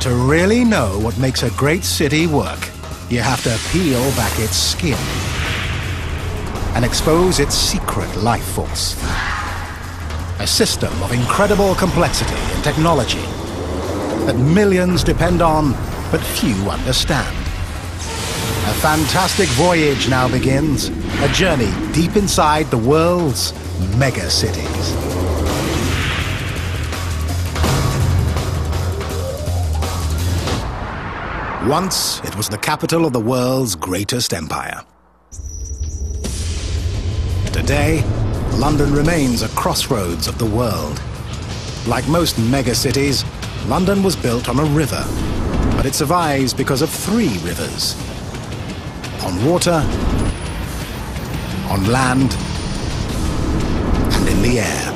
to really know what makes a great city work, you have to peel back its skin and expose its secret life force. A system of incredible complexity and technology that millions depend on, but few understand. A fantastic voyage now begins, a journey deep inside the world's megacities. Once, it was the capital of the world's greatest empire. Today, London remains a crossroads of the world. Like most megacities, London was built on a river, but it survives because of 3 rivers. On water, on land, and in the air.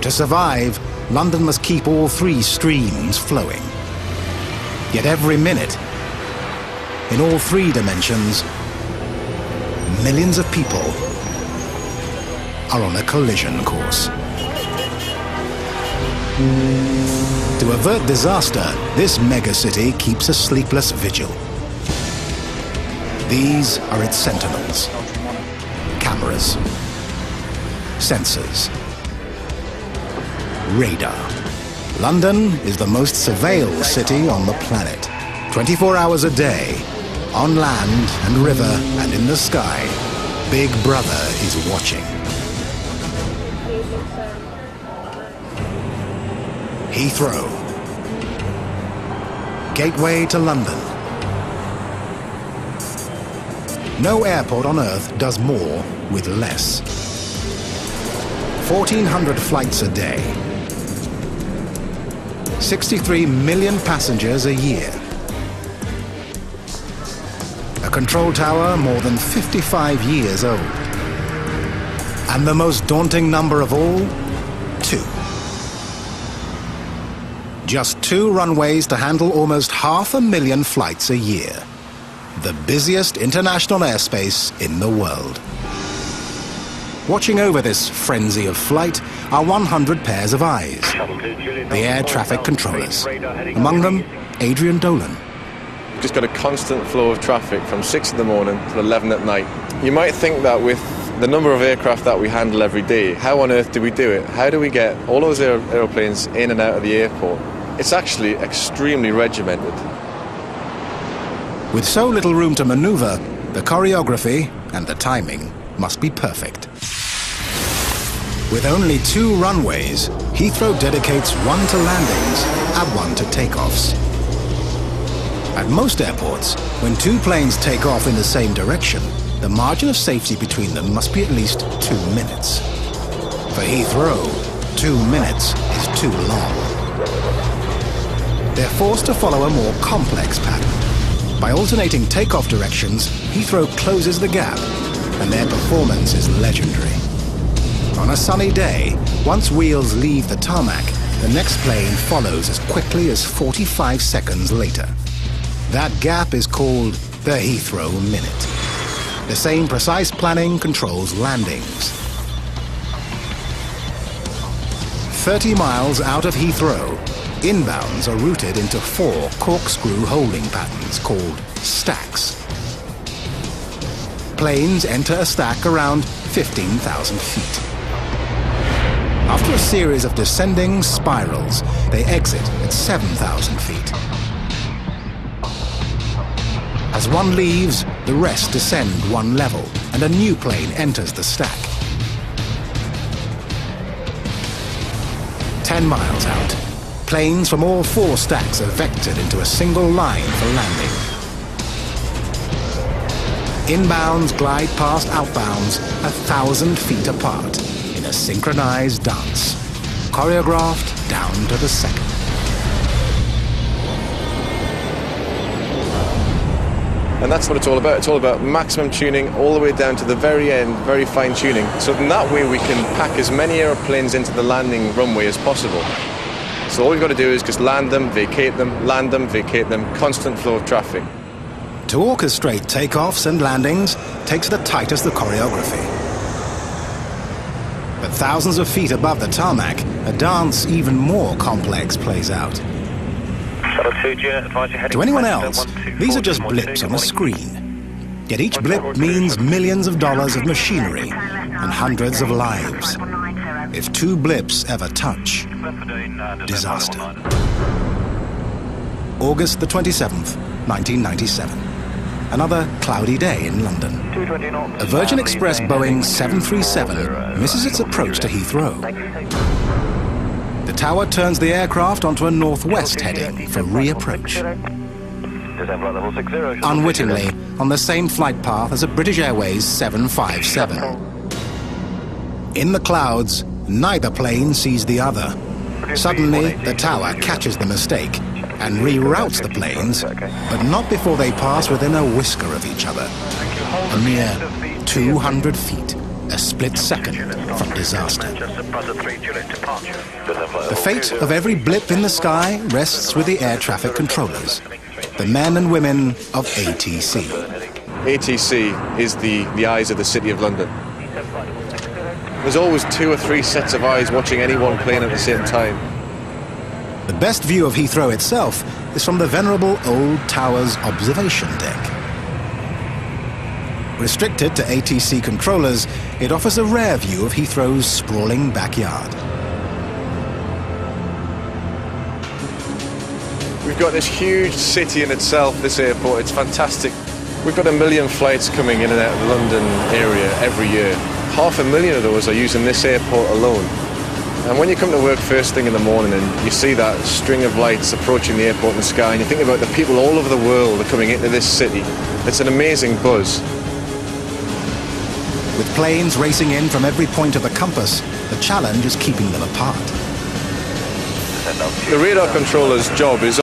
To survive, London must keep all 3 streams flowing. Yet every minute, in all 3 dimensions, millions of people are on a collision course. To avert disaster, this megacity keeps a sleepless vigil. These are its sentinels. Cameras. Sensors. Radar. London is the most surveilled city on the planet. 24 hours a day, on land and river and in the sky, Big Brother is watching. Heathrow. Gateway to London. No airport on Earth does more with less. 1,400 flights a day. 63 million passengers a year. A control tower more than 55 years old. And the most daunting number of all, 2. Just 2 runways to handle almost 500,000 flights a year. The busiest international airspace in the world. Watching over this frenzy of flight are 100 pairs of eyes, the air traffic controllers. Among them, Adrian Dolan. We've just got a constant flow of traffic from 6 in the morning to 11 at night. You might think that with the number of aircraft that we handle every day, how on earth do we do it? How do we get all those aeroplanes in and out of the airport? It's actually extremely regimented. With so little room to maneuver, the choreography and the timing must be perfect. With only 2 runways, Heathrow dedicates 1 to landings and 1 to takeoffs. At most airports, when 2 planes take off in the same direction, the margin of safety between them must be at least 2 minutes. For Heathrow, 2 minutes is too long. They're forced to follow a more complex pattern. By alternating takeoff directions, Heathrow closes the gap, and their performance is legendary. On a sunny day, once wheels leave the tarmac, the next plane follows as quickly as 45 seconds later. That gap is called the Heathrow Minute. The same precise planning controls landings. 30 miles out of Heathrow, inbounds are routed into 4 corkscrew holding patterns called stacks. Planes enter a stack around 15,000 feet. After a series of descending spirals, they exit at 7,000 feet. As one leaves, the rest descend 1 level, and a new plane enters the stack. 10 miles out, planes from all 4 stacks are vectored into a single line for landing. Inbounds glide past outbounds 1,000 feet apart in a synchronized dance, choreographed down to the second. And that's what it's all about. It's all about maximum tuning all the way down to the very end, very fine tuning. So in that way we can pack as many aeroplanes into the landing runway as possible. So all we've got to do is just land them, vacate them, land them, vacate them, constant flow of traffic. To orchestrate takeoffs and landings takes the tightest of choreography. But Thousands of feet above the tarmac, a dance even more complex plays out. To anyone else, these are just blips on a screen. Yet each blip means millions of dollars of machinery and hundreds of lives. If two blips ever touch, disaster. August the 27th, 1997. Another cloudy day in London. A Virgin Express Boeing 737 misses its approach to Heathrow. The tower turns the aircraft onto a northwest heading for reapproach. Unwittingly, on the same flight path as a British Airways 757. In the clouds, neither plane sees the other. Suddenly, the tower catches the mistake and reroutes the planes, but not before they pass within a whisker of each other. A mere 200 feet, a split second from disaster. The fate of every blip in the sky rests with the air traffic controllers, the men and women of ATC. ATC is the eyes of the City of London. There's always 2 or 3 sets of eyes watching any one plane at the same time. The best view of Heathrow itself is from the venerable old tower's observation deck. Restricted to ATC controllers, it offers a rare view of Heathrow's sprawling backyard. We've got this huge city in itself, this airport. It's fantastic. We've got 1 million flights coming in and out of the London area every year. 500,000 of those are using this airport alone. And when you come to work first thing in the morning and you see that string of lights approaching the airport in the sky, and you think about the people all over the world are coming into this city, it's an amazing buzz. With planes racing in from every point of the compass, the challenge is keeping them apart. The radar controller's job is